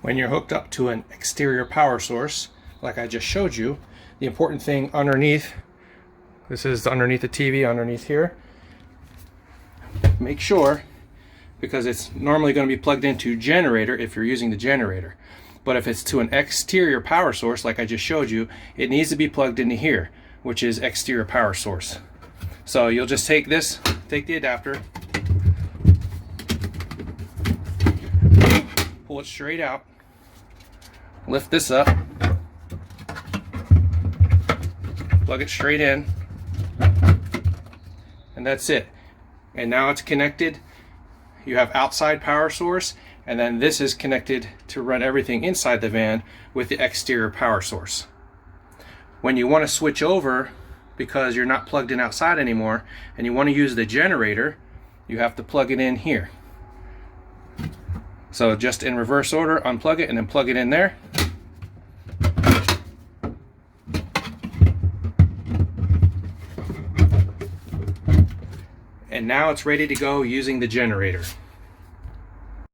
When you're hooked up to an exterior power source, like I just showed you, the important thing underneath, this is underneath the TV, underneath here, make sure, because it's normally going to be plugged into generator if you're using the generator. But if it's to an exterior power source, like I just showed you, it needs to be plugged into here, which is exterior power source. So you'll just take this, take the adapter, pull it straight out, lift this up, plug it straight in, and that's it. And now it's connected. You have outside power source, and then this is connected to run everything inside the van with the exterior power source. When you want to switch over, because you're not plugged in outside anymore, and you want to use the generator, you have to plug it in here. So just in reverse order, unplug it and then plug it in there. And now it's ready to go using the generator.